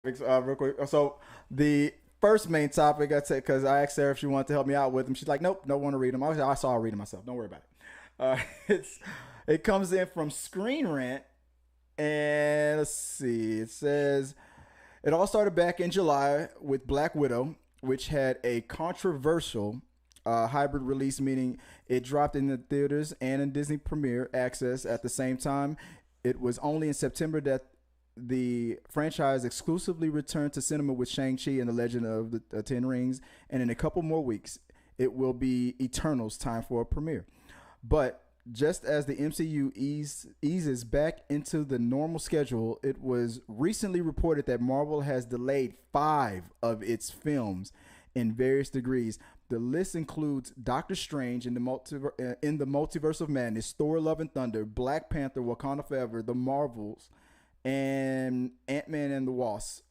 real quick. So the first main topic I said because I asked Sarah if she wanted to help me out with them. She's like, nope, don't want to read them. I saw her read them myself. Don't worry about it. It's it comes in from Screen Rant, and let's see. It says it all started back in July with Black Widow, which had a controversial hybrid release, meaning it dropped in the theaters and in Disney Premiere Access at the same time. It was only in September that the franchise exclusively returned to cinema with Shang-Chi and the Legend of the Ten Rings, and in a couple more weeks, it will be Eternals time for a premiere. But just as the MCU eases back into the normal schedule, it was recently reported that Marvel has delayed 5 of its films in various degrees. The list includes Doctor Strange in the Multiverse of Madness, Thor: Love and Thunder, Black Panther: Wakanda Forever, The Marvels, and Ant-Man and the Wasp: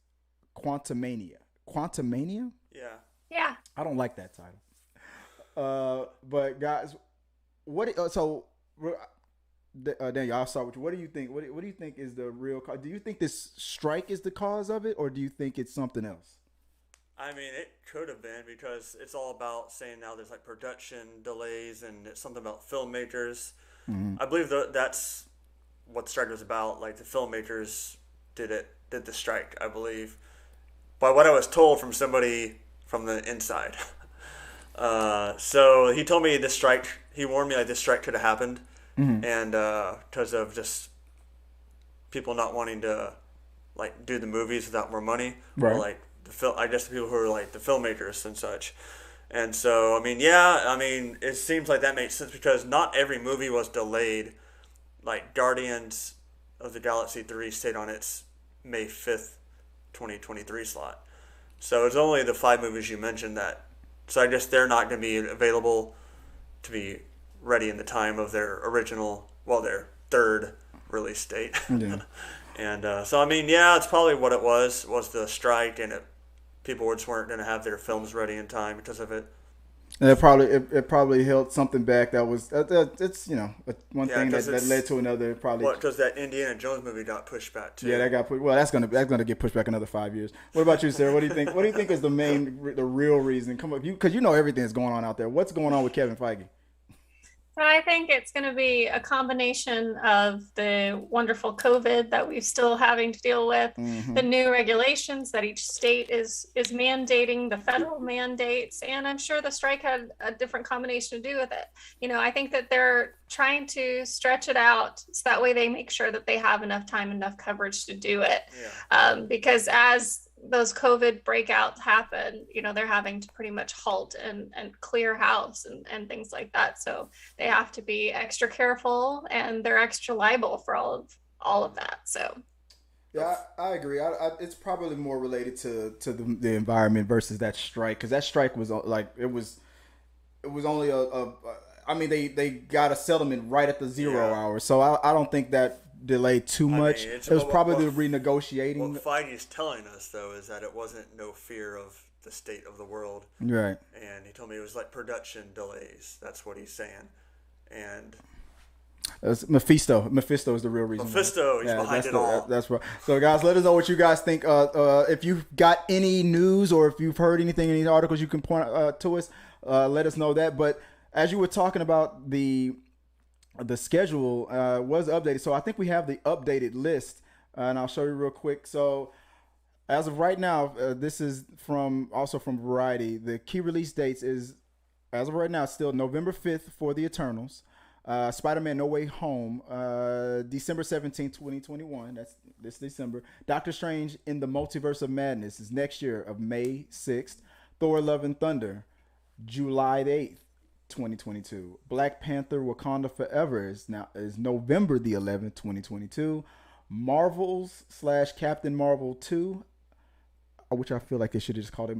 Quantumania. Quantumania? Yeah. Yeah. I don't like that title. But guys, what? So, Daniel, I'll start with you. What do you think? What do you think is the real cause? Do you think this strike is the cause of it, or do you think it's something else? I mean, it could have been because it's all about saying now there's like production delays and it's something about filmmakers. I believe that's what the strike was about. Like the filmmakers did the strike, I believe. By what I was told from somebody from the inside. So he told me this strike. He warned me like this strike could have happened, and because of just people not wanting to like do the movies without more money, Right. or like I guess the people who are like the filmmakers and such. And so I mean, yeah, I mean, it seems like that makes sense because not every movie was delayed. Like Guardians of the Galaxy 3 stayed on its May 5th, 2023 slot. So it's only the 5 movies you mentioned that. So I guess they're not going to be available to be ready in the time of their their third release date. Yeah. And so I mean, yeah, it's probably what it was the strike, and people just weren't going to have their films ready in time because of it. And it probably held something back that was it's one Yeah, thing 'cause that led to another probably. Well, because that Indiana Jones movie got pushed back too. Yeah, that got put. Well, that's gonna get pushed back another 5 years. What about you, Sarah? What do you think? What do you think is the real reason? Come up, because you know everything that's going on out there. What's going on with Kevin Feige? So I think it's going to be a combination of the wonderful COVID that we're still having to deal with, the new regulations that each state is mandating, the federal mandates, and I'm sure the strike had a different combination to do with it. I think that they're trying to stretch it out so that way they make sure that they have enough time, enough coverage to do it. Yeah. Because as those COVID breakouts happen, they're having to pretty much halt and clear house and things like that. So they have to be extra careful and they're extra liable for all of that. So Yeah, I agree. It's probably more related to the environment versus that strike, because that strike was like it was only I mean they got a settlement right at the 0 hour, so I don't think that delayed too much. mean, It was probably the renegotiating. What Feige's telling us, though, is that it wasn't no fear of the state of the world. Right. And he told me it was like production delays. That's what he's saying. And It's Mephisto. Mephisto is the real reason. Mephisto, he's behind it all. That's right. So, guys, let us know what you guys think. If you've got any news or if you've heard anything in these articles, you can point to us. Let us know that. But as you were talking about the schedule was updated, so I think we have the updated list, and I'll show you real quick. So, as of right now, this is from Variety. The key release dates is, as of right now, still November 5th for the Eternals. Spider-Man No Way Home, December 17th, 2021. That's this December. Doctor Strange in the Multiverse of Madness is next year of May 6th. Thor: Love and Thunder, July 8th, 2022. Black Panther: Wakanda Forever is November the 11th, 2022. Marvels / Captain Marvel 2, which I feel like they should have just called it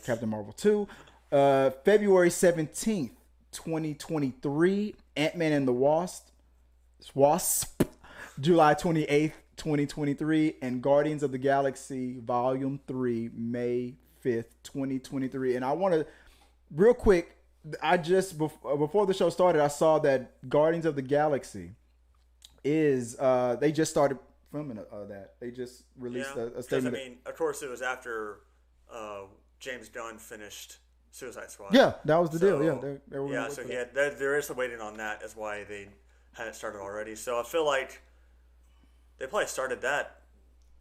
Captain Marvel 2. February 17th, 2023. Ant-Man and the Wasp, July 28th, 2023. And Guardians of the Galaxy Volume 3, May 5th, 2023. And I want to, real quick, I just, before the show started, I saw that Guardians of the Galaxy is, they just started filming of that. They just released Yeah, a 'cause, statement. I mean, of course, it was after James Gunn finished Suicide Squad. Yeah, that was the So, deal. Yeah, they were yeah. So there is a waiting on that. Is why they hadn't started already. So I feel like they probably started that.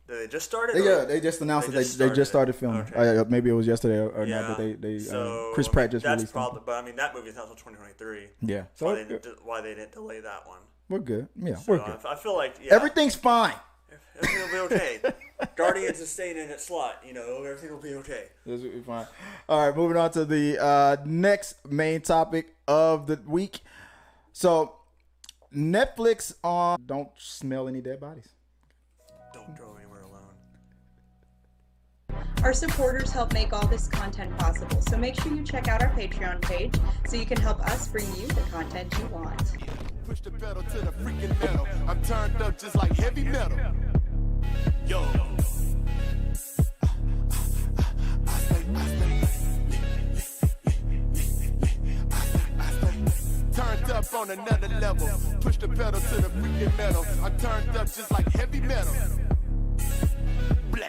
Did they just start it? Yeah, they just announced that they just started filming. Okay. Maybe it was yesterday or Yeah. not. But they So, Chris Pratt just that's released. probably, but I mean that movie's not until 2023. Yeah, so Why they didn't delay that one? we're good. Yeah, So we're good. I feel like Everything's fine. everything will be okay. Guardians is staying in its slot. Everything will be okay. This will be fine. All right, moving on to the next main topic of the week. So, Netflix on Don't Smell Any Dead Bodies. Don't go anywhere alone. Our supporters help make all this content possible, so make sure you check out our Patreon page so you can help us bring you the content you want. Push the pedal to the freaking metal. I'm turned up just like heavy metal. Yo. Turned up on another level. Push the pedal to the freaking metal. I'm turned up just like heavy metal. Blah.